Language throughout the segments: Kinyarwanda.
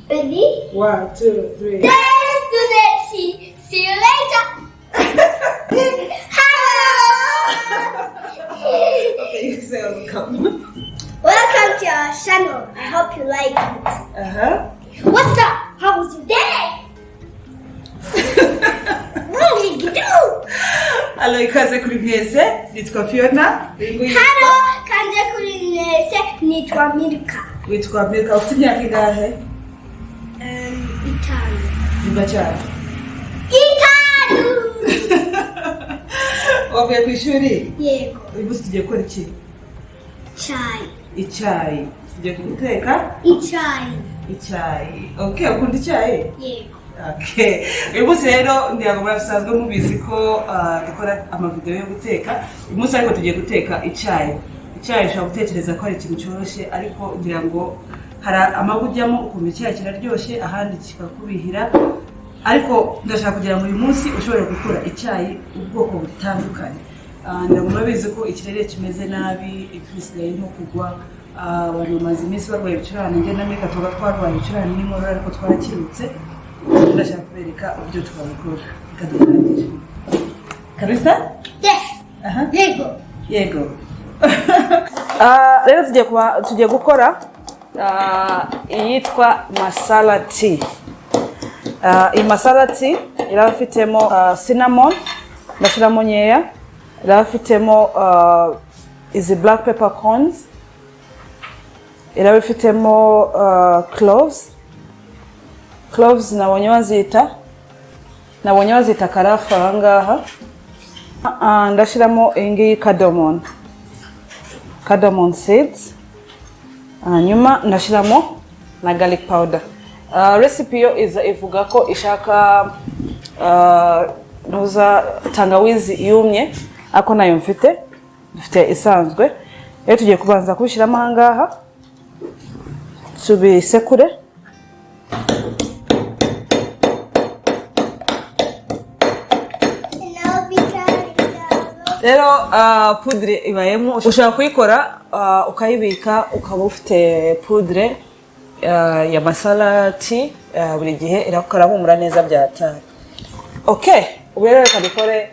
Ready? 1, 2, 3. Let's do that. See you later. Hello. Okay, you say welcome. Welcome to our channel. I hope you like it. What's up? How was your day? What did you do? Hello, ikaze kuri Mwese. Nitwa Fiona. Hello, kanje kuri Mwese. Nitwa Milka. Witwa Milka. Ufite imyaka ingahe? 5. Ziba cyane. 5. Wavuye ku ishuri? Yego. Uyu munsi tugiye gukora iki? Icyayi. Icyayi. Tugiye guteka? Icyayi. Okay, ukunda icyayi? Yego. Okay. Uyu munsi rero ndiyago murasanzwe mubizi ko dukora amavideo yo guteka. Uyu munsi ariko tugiye guteka icyayi. Icyayi ushobora gutekereza ko ari ikintu cyoroshye ariko ngira ngo hari amagujyamo ukumva icyayi kiraryoshye ahandi kikakubihira. Ariko ndashaka kugira ngo uyu munsi ushobore gukora icyayi ubwoko butandukanye. Ndago murabizi ko ikirere kimeze nabi, ifisigaye nko kugwa. Abantu bamaze iminsi barwaye ibicurane, njye na Mika tuba twarwaye ibicurane n'inkorora ariko twarakirutse. Ndashaka kubereka uburyo twabikora. Bikadutangira. Kabisa? Yes. Yego. Rero tugiye gukora iyitwa masala tea. Iyi masala tea irafitemo cinnamon, ndashiramo nyeya. Irafitemo izi black peppercorns. Irafitemo cloves. Cloves nabonye wazita karafu ahangaha. Ndashiramo ingi cardamom seeds. Nyuma ndashiramo na garlic powder. Recipe yo ivuga ko ishaka nuza tangawizi yumye ako nayo mfite isanzwe. Rero tugiye kubanza kubishiramo ahangaha tubisekure. Rero poudre ibayemo ushaka kuyikora ukayibika ukaba ufite poudre ya masala tea buri gihe irakarahumura neza byatari. Okay, ubu rero reka dukore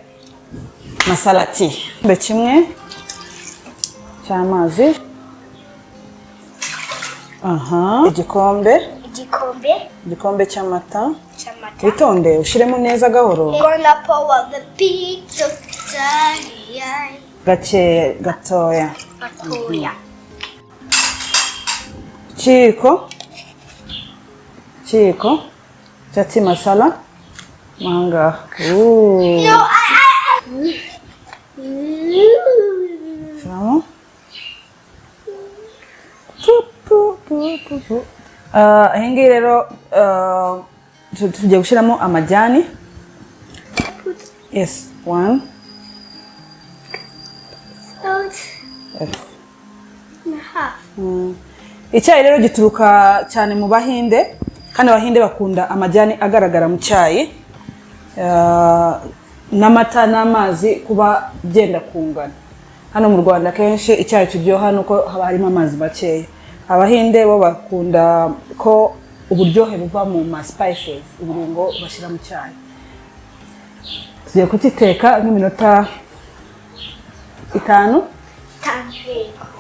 masala tea. Mbe kimwe cy'amazi. Igikombe cy'amata. Witonde ushiremo neza gahoro. Gonna pour the big gatoya. Chiko chati masala manga. No, Vamos. Hengi rero tugiye gushiramo amajyani. Yes, 1. Icyayi rero gituruka cyane mu Bahinde kandi Abahinde bakunda amajyani agaragara mu cyayi. N'amata n'amazi kuba byenda kungana. Hano mu Rwanda kenshi icyayi kiryoha nuko haba harimo amazi makeya. Abahinde bo bakunda ko uburyohe buva mu spices, ibirungo bashira mu cyayi. Tugiye kutiteka nk'iminota 5.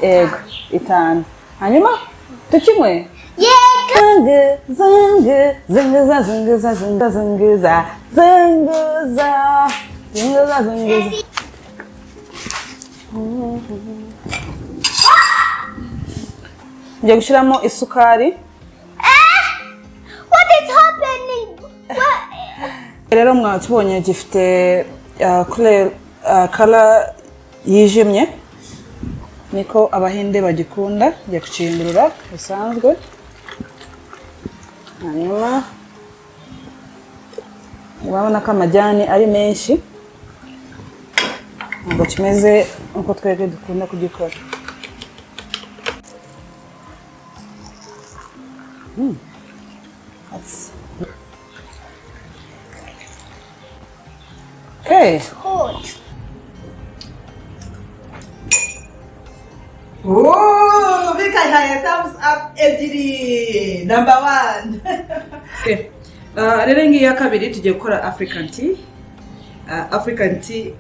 Yego, 5. Hanyuma tukimwe. Ngiye gushiramo isukari. What is happening? Rero mwatubonye gifite color yijimye. Niko Abahinde bagikunda. Ngiye kucihindurira bisanzwe. Hanyuma urabona ko amajyani ari menshi. Ngo kimeze uko twebwe dukunda kugikora. Okay. Hot. Oh, Africa ihaye thumbs up ebyiri. Number 1. Okay. Rero ngiyi ya kabiri tugiye gukora African tea. African tea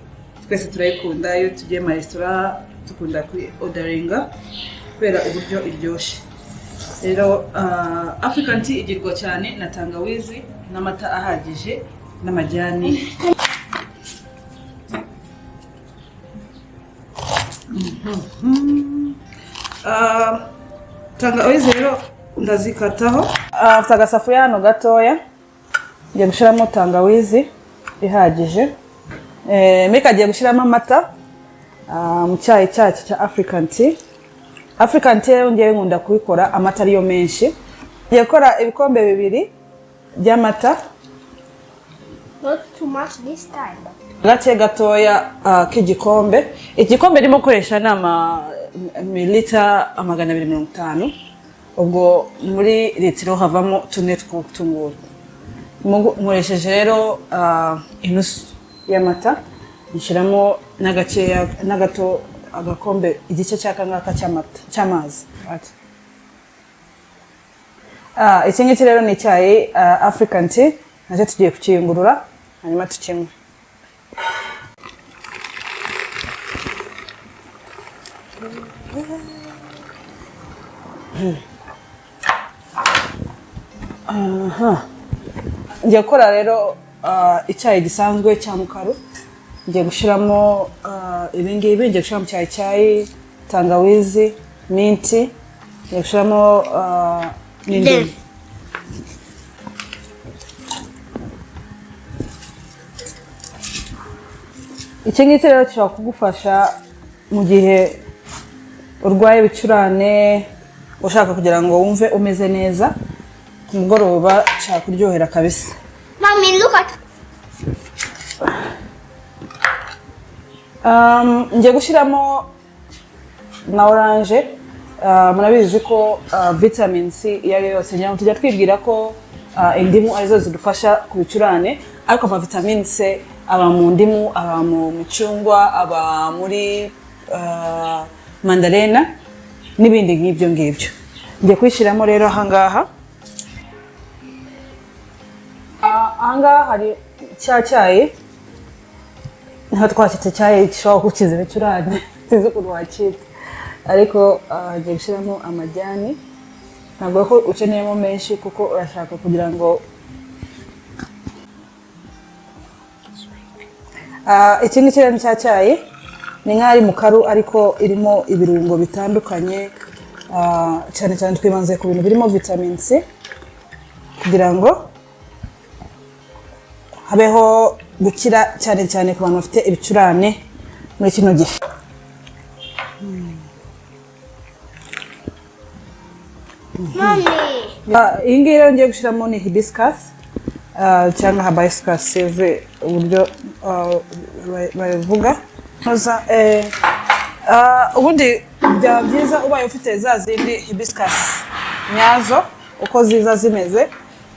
twese turayikunda iyo tugiye mu restaurant tukunda kuri orderinga kubera uburyo iryoshye. Rero African tea igirwa cyane na tangawizi n'amata ahagije n'amajyani. Tangawizi rero ndazikataho. Afite agasafuriya hano gatoya ngiye gushyiramo tangawizi ihagije. Mika agiye gushyiramo amata mu cyayi cyacu cya African tea. African tea rero ngiye nkunda kubikora amata ariyo menshi. Ngiye gukora ibikombe 2 by'amata. Not too much this time. Gace gatoya k'igikombe. Igikombe ndimo koresha nama mililita 250. Ubwo muri litiro havamo 4 tw'utunguru. Nkoresheje rero inusu y'amata nshyiramo n'agaceya n'agato agakombe igice cy'akangaka cy'amazi. Iki ngiki rero ni icyayi African tea nacyo tugiye kukiyungurura hanyuma tukinywe. Ngiye gukora rero icyayi gisanzwe cya mukaru. Ngiye gushyiramo ibingibi, ngiye gushyiramo cyayi, tangawizi, minti, ngiye gushyiramo n'indimu. Iki ngiki rero gishobora kugufasha mu gihe urwaye ibicurane ushaka kugira ngo wumve umeze neza ku mugoroba cyakuryohera kabisa. Mommy, look at. Ngiye gushyiramo na orange. Murabizi ko vitamin C iyo ari yose nyine tujya twibwira ko indimu arizo zidufasha ku bicurane, ariko ama vitamin C aba mu ndimu, aba mu micungwa, aba muri mandarena n'ibindi nk'ibyo ngibyo. Ngiye kwishyiramo rero ahangaha. Ahangaha hari cyayi nta twakite cyayi gishobora gukiza ibicurane sinzi ukuntu wakita, ariko ngiye gushyiramo amajyani. Ntabwo ko ukeneyemo menshi kuko urashaka kugira ngo iki ngiki rero cya cyayi ni nk'ari mukaru ariko irimo ibirungo bitandukanye, cyane cyane twibanze ku bintu birimo vitamin C kugira ngo habeho gukira cyane cyane ku bantu bafite ibicurane muri kino gihe. Mommy. Iyi ngiyi rero ngiye gushyiramo ni hibiscus cyangwa hibiscus silve uburyo bavuga. Ubundi byaba byiza ubaye ufite za zindi hibiscus nyazo uko ziza zimeze,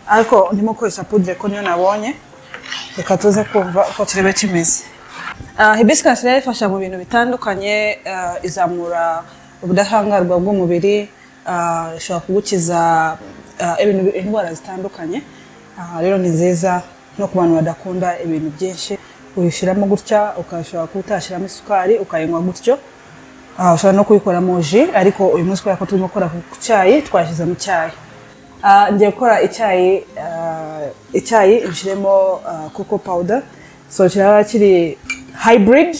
ariko ndimo koresha poudre ko niyo nabonye. Reka tuze kumva uko kirebe kimeze. Hibiscus rero ifasha mu bintu bitandukanye, izamura ubudahangarwa bw'umubiri, ishobora kugukiza indwara zitandukanye. Rero ni nziza no ku bantu badakunda ibintu byinshi, uyishyiramo gutya, ukashobora kutashyiramo isukari ukayinywa gutyo. Ushobora no kuyikoramo ji, ariko uyu munsi kubera ko turimo gukora ku cyayi twashyize mu cyayi. Ngiye gukora icyayi nshyiremo cocoa powder. So kiraba kiri hybrid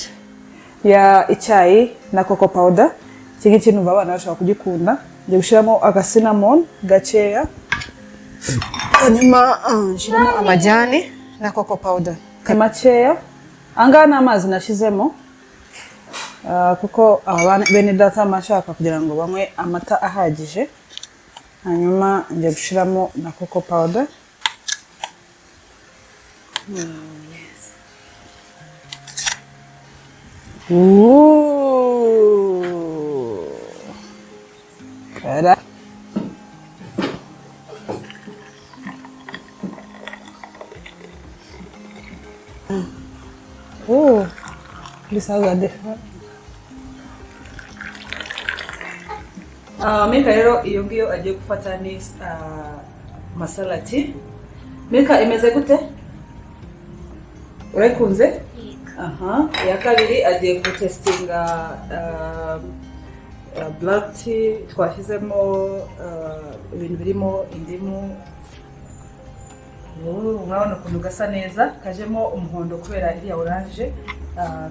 ya icyayi na cocoa powder. Iki ngiki numva abana bashobora kugikunda. Ngiye gushyiramo agacinnamon gakeya, hanyuma nshyiramo amajyani na cocoa powder makeya. Angaha ni amazi nashyizemo kuko bene data bashaka kugira ngo banywe amata ahagije. Hanyuma ngiye gushyiramo na cocoa powder. Kara. Bisa agak deh. Milka rero iyo ngiyo agiye gufata ni masala tea. Milka imeze gute? Urayikunze? Yego. Ya kabiri agiye gutestinga black tea twashyizemo ibintu birimo indimu. Urabona ukuntu gasa neza, kajemo umuhondo kubera iriya orange.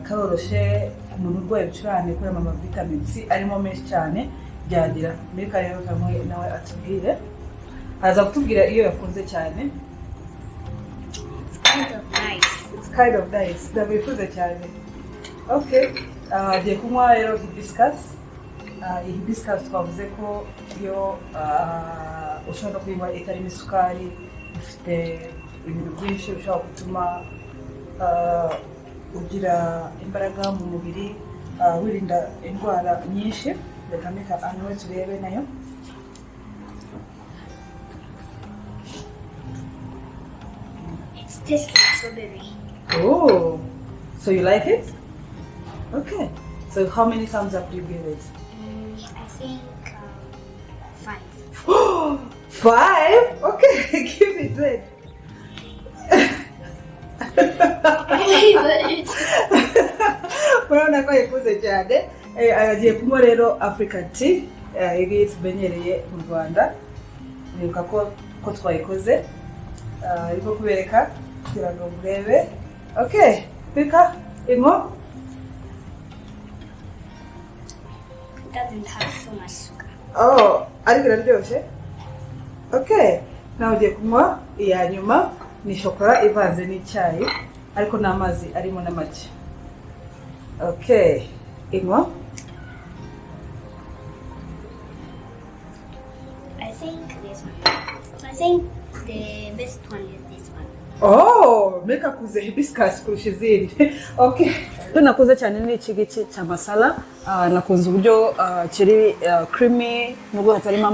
Karoroshe ku muntu urwaye ibicurane kubera ama vitamin C arimo menshi cyane byagira. Milka rero kamwe nawe atubwire, aza kutubwira iyo yakunze cyane. It's kind of nice. Ndabifuza cyane. Okay. Agiye kunywa rero hibiscus. Hibiscus twavuze ko iyo ushobora kuyinywa itarimo isukari, ifite ibintu byinshi bishobora gutuma ugira imbaraga mu mubiri, wirinda indwara nyinshi. Reka Milka anywe turebe nayo. It's tastes like strawberry. Oh, so you like it? Okay. So how many thumbs up do you give it? I think 5. 5? Okay, give it then. Urabona ko yifuze cyane. Agiye kunywa rero African tea. Iyi tumenyereye mu Rwanda. Nibuka ko twayikoze. Ariko kubereka kugira ngo murebe. Okay, Milka, ingo. It doesn't have so much sugar. Oh, ariko iraryoshye. Okay, nawe ugiye kunywa iya nyuma ni shokora ivanze n'icyayi ariko n'amazi arimo n'amagi. Okay, ingo. I think the best one is this one. Oh, Milka kuze hibiscus kurusha izindi. Okay. Nakuze cyane ni iki giki cya masala. Nakunze uburyo kiri creamy nubwo hatarimo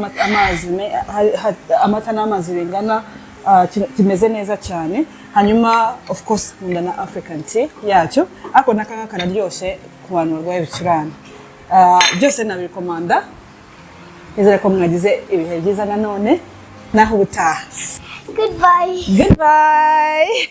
amata n'amazi bingana, kimeze neza cyane. Hanyuma of course nkunda na African tea yacyo, ako nakanga kararyoshye ku bantu barwaye ibicurane. Byose nabikomanda. Nizere ko mwagize ibihe byiza nanone naho ubutaha. Goodbye. Goodbye.